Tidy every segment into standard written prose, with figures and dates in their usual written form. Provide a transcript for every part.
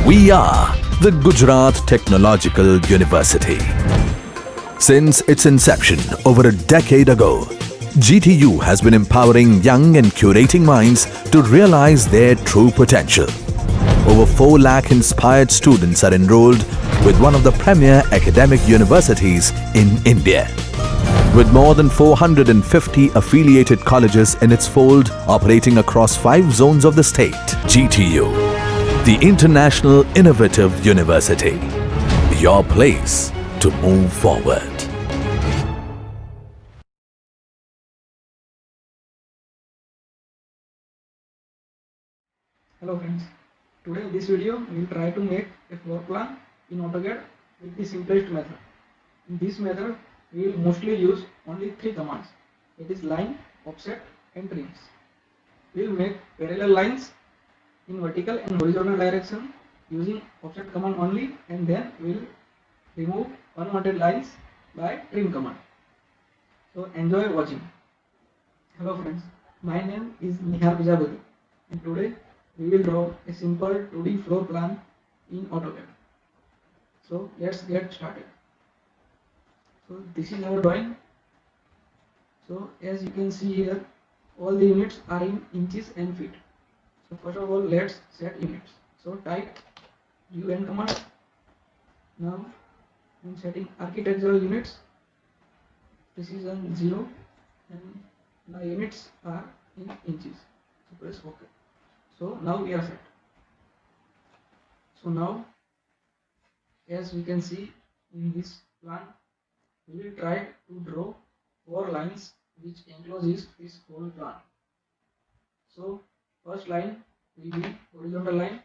We are the Gujarat Technological University. Since its inception over a decade ago, GTU has been empowering young and curating minds to realize their true potential. Over 4 lakh inspired students are enrolled with one of the premier academic universities in India. With more than 450 affiliated colleges in its fold operating across 5 zones of the state, GTU, the International Innovative University, your place to move forward. Hello friends, today in this video we will try to make a floor plan in AutoCAD with the simplest method. In this method we will mostly use only 3 commands, that is line, offset and trims. We will make parallel lines in vertical and horizontal direction using offset command only, and then we will remove unwanted lines by trim command. So enjoy watching. Hello friends, my name is Nihar Prajapati and today we will draw a simple 2D floor plan in AutoCAD. So let's get started. So this is our drawing. So as you can see here, all the units are in inches and feet. So first of all, let's set units. So type UN command. Now in setting architectural units, this is on 0 and the units are in inches. So press OK. So now we are set. So now, as we can see in this plan, we will try to draw 4 lines which encloses this whole plan. So first line will be horizontal line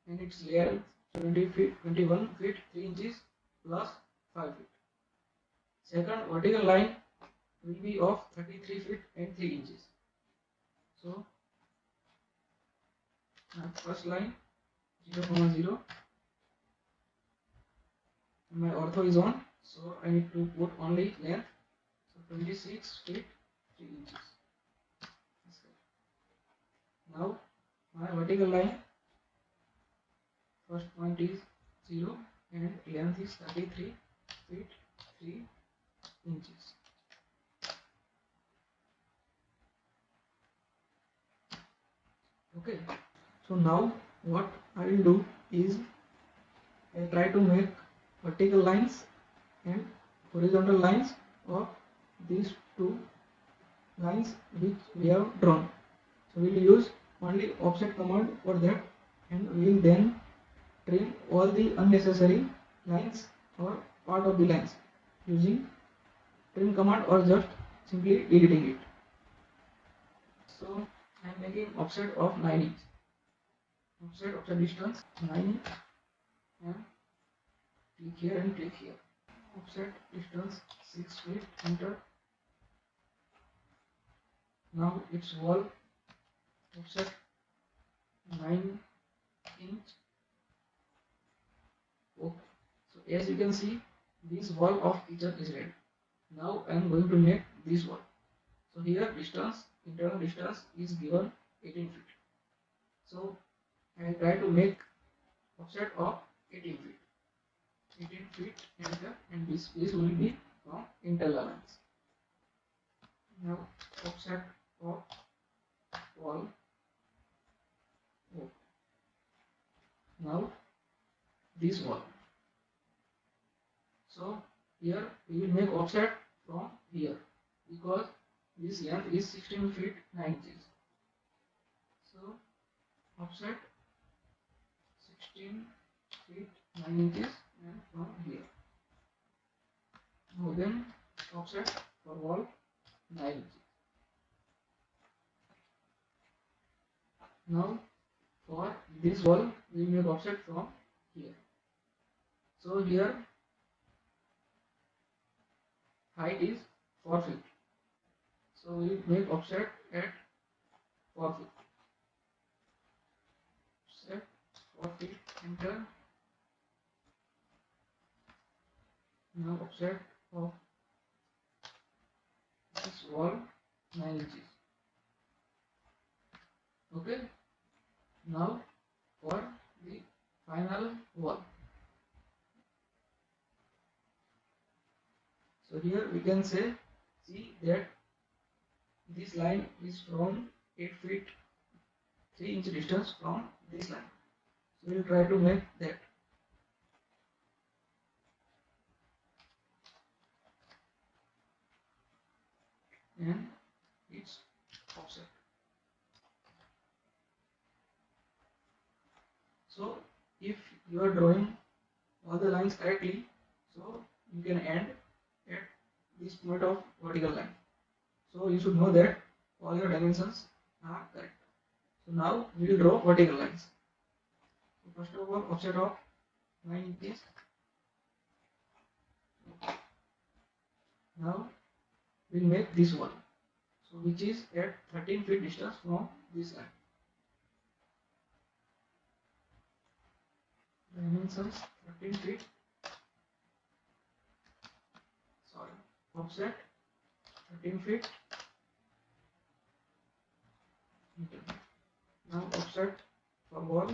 and its length 21 feet 3 inches plus 5 feet. Second vertical line will be of 33 feet and 3 inches. So first line 0, 0. My ortho is on, so I need to put only length. So 26 feet 3 inches. Now my vertical line, first point is 0 and length is 33 feet 3 inches. Okay. So now what I will do is I try to make vertical lines and horizontal lines of these 2 lines which we have drawn. So we will use only offset command for that, and we will then trim all the unnecessary lines or part of the lines using trim command or just simply deleting it. So I am making offset of 9 inch. Offset distance 9 and click here and click here. Offset distance 6 feet, enter. Now its wall offset 9 inch. Okay. So as you can see, this wall of kitchen is ready. Now I am going to make this wall. So here distance, internal distance is given 18 feet. So I try to make offset of 18 feet. 18 feet enter, and this will be from internal lines. Now offset of wall. Okay. Now this wall. So here we will make offset from here because this length is 16 feet 9 inches. So offset 16 feet 9 inches and from here. Now then offset for wall 9 inches. Now for this wall we will make offset from here. So here height is 4 feet. So we will make offset at 4 feet. Set 4 feet, enter. Now offset of this wall 9 inches. Okay. Now for the final wall. So here we can see that this line is from 8 feet 3 inch distance from this line. So we'll try to make that. And its offset. So if you are drawing all the lines correctly, so you can end at this point of vertical line. So you should know that all your dimensions are correct. So now we will draw vertical lines. So first of all, offset of 9 inches. Now we'll make this one, so which is at 13 feet distance from this line. Dimensions 13 feet. Sorry, offset 13 feet. Now offset for wall.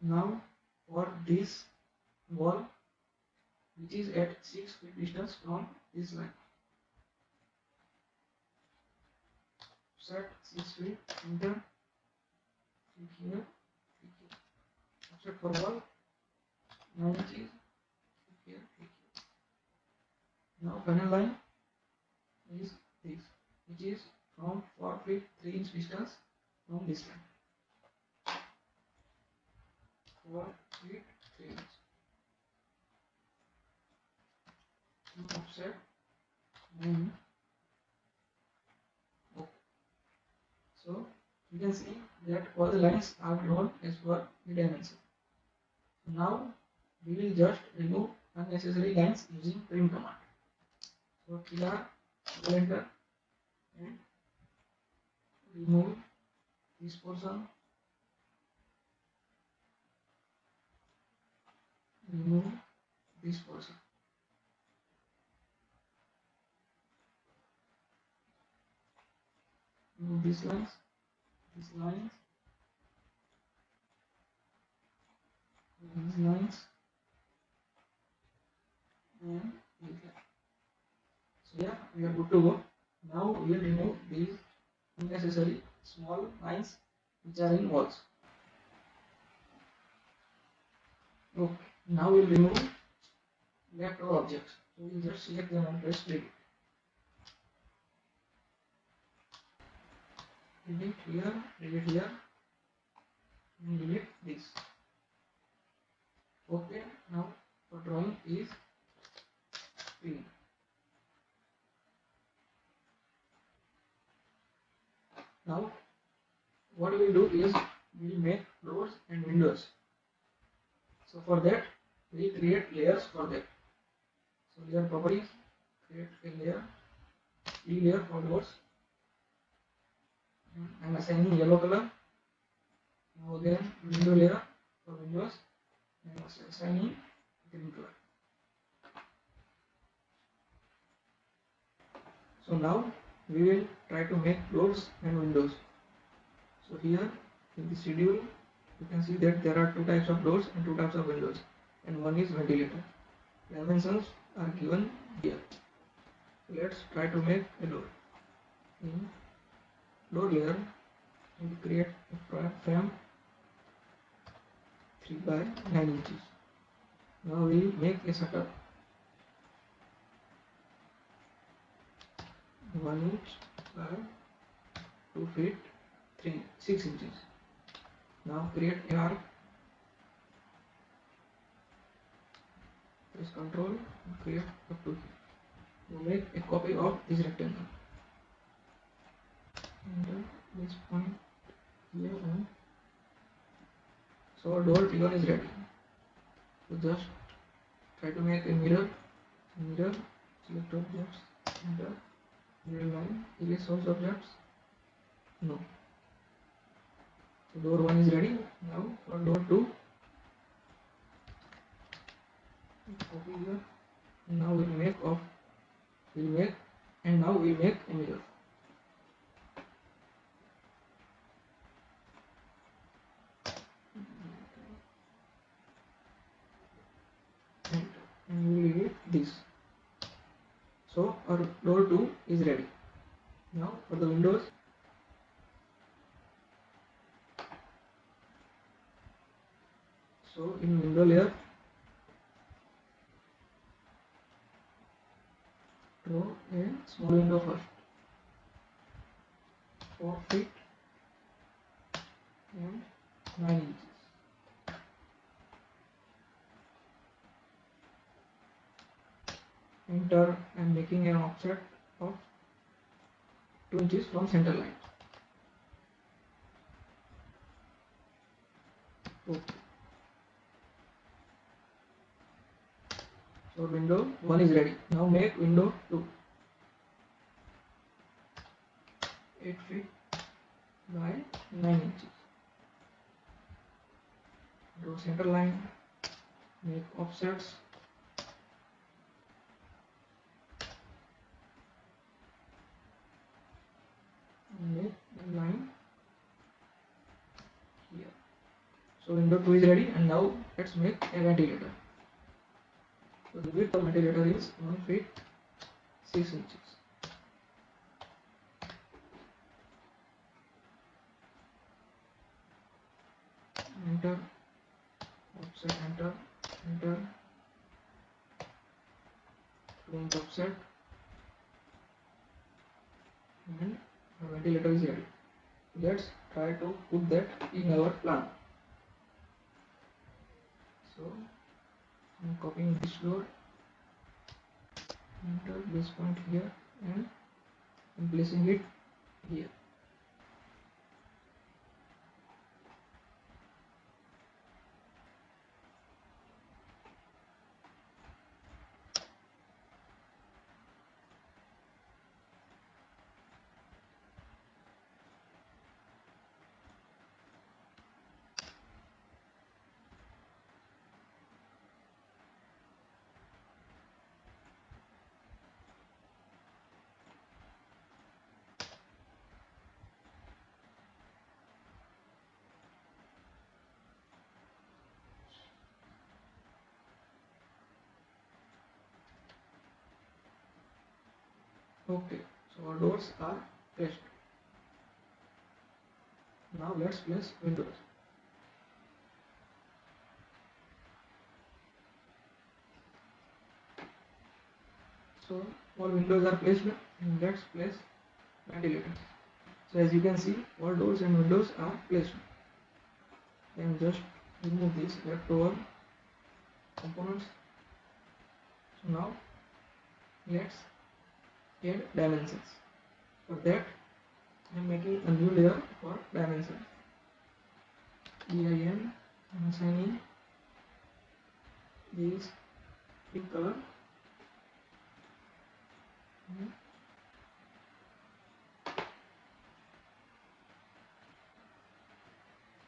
Now for this wall, which is at 6 feet distance from this line, set 6 feet, enter, click here, click here. Offset for wall 9 inches, click here, click here. Now final line is this, which is from 4 feet 3 inch distance from this line. 4 feet 3 inch. Offset 9. Okay. So you can see that all the lines are drawn as per the dimension. Now we will just remove unnecessary lines using trim command. So pillar, enter, and remove this portion. Remove this portion. Remove these lines, these lines, these lines, and these lines. So yeah, we are good to go. Now we will remove these unnecessary small lines which are in walls. Okay, now we will remove leftover objects. So we will just select them and press delete. Delete here, and delete this. Okay, now for drawing is clean. Now what we will do is we will make doors and windows. So for that we will create layers for that. So layer properties, create a layer, E layer for doors. I am assigning yellow color. Now again window layer for windows, and assigning green color. So now we will try to make doors and windows. So here in the schedule you can see that there are 2 types of doors and 2 types of windows, and one is ventilator. Dimensions are given here. So let's try to make a door. In door layer we will create a frame 3 by 9 inches. Now we will make a shutter 1 inch by 2 feet 6 inches. Now create an arc. Press Ctrl and create up to here. We make a copy of this rectangle. Enter this point here, and so our door T1 is ready. So just try to make a mirror, select objects, enter, mirror line, erase source objects, no. So door 1 is ready. Now for door 2, copy here. Now we'll make And now we make a mirror. And we will get this. So our door 2 is ready. Now for the windows, so in window layer, draw a small window first, 4 feet and 9 inches. Enter and making an offset of 2 inches from center line. Okay. So window 1 is ready. Now make window 2. 8 feet by 9 inches. Draw center line, make offsets. And make a line here. So window 2 is ready, and now let's make a ventilator. So the width of ventilator is 1 feet 6 inches. Enter, offset, enter, enter, 2 inch offset, and our ventilator is ready. Let's try to put that in our plan. So I'm copying this door, enter this point here, and I'm placing it here. Okay, so our doors are placed. Now let's place windows. So all windows are placed, and let's place ventilator. So as you can see, all doors and windows are placed. And just remove these leftover components. So now let's add dimensions. For that, I am making a new layer for dimension. DIN, and assigning this pink color.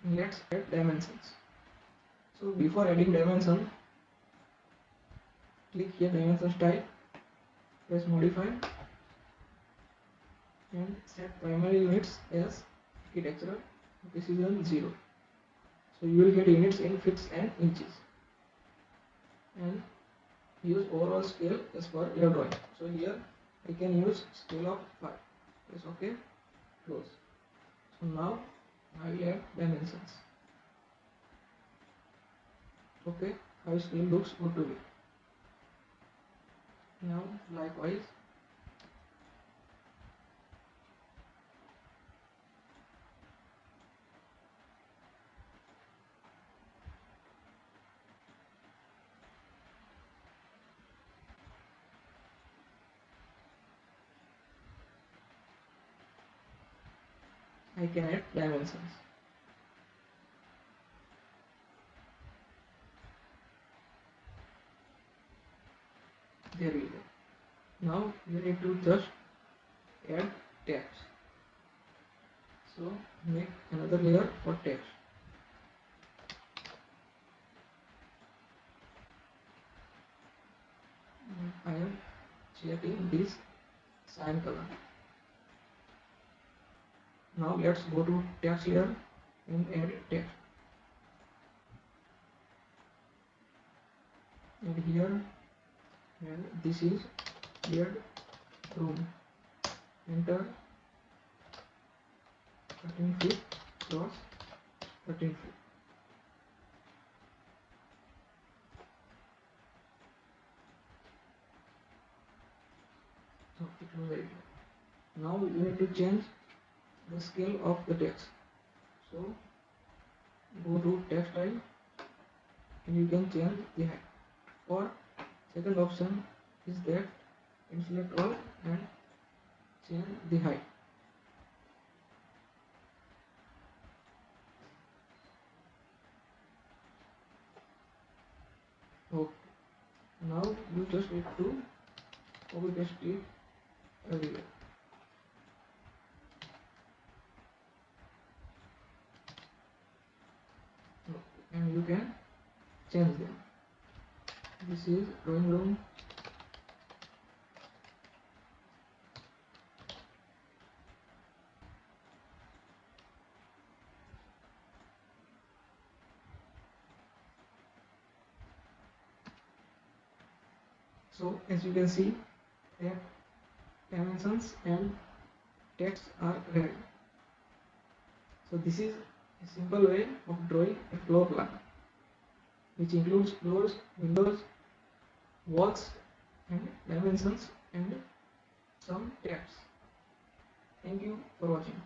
And let's add dimensions. So before adding dimension, click here dimensions type, press modify, and set primary units as architectural precision 0. So you will get units in feet and inches, and use overall scale as per your drawing. So here I can use scale of 5. Press OK, close. So now I will add dimensions. Okay, 5 scale looks good to me. Now likewise, I can add dimensions. There we go. Now you need to just add text. So make another layer for text. I am checking this cyan color. Now let's go to text layer and add text. And here, and this is bedroom. Enter 13 feet cross 13 feet. So it was right. Now we need to change the scale of the text. So go to text style and you can change the height. Or second option is that and select all and change the height. Okay. Now you just need to copy paste it everywhere. Okay. And you can change them. This is drawing room. So as you can see that dimensions and text are ready. So this is a simple way of drawing a floor plan which includes doors, windows, walls and dimensions and some text. Thank you for watching.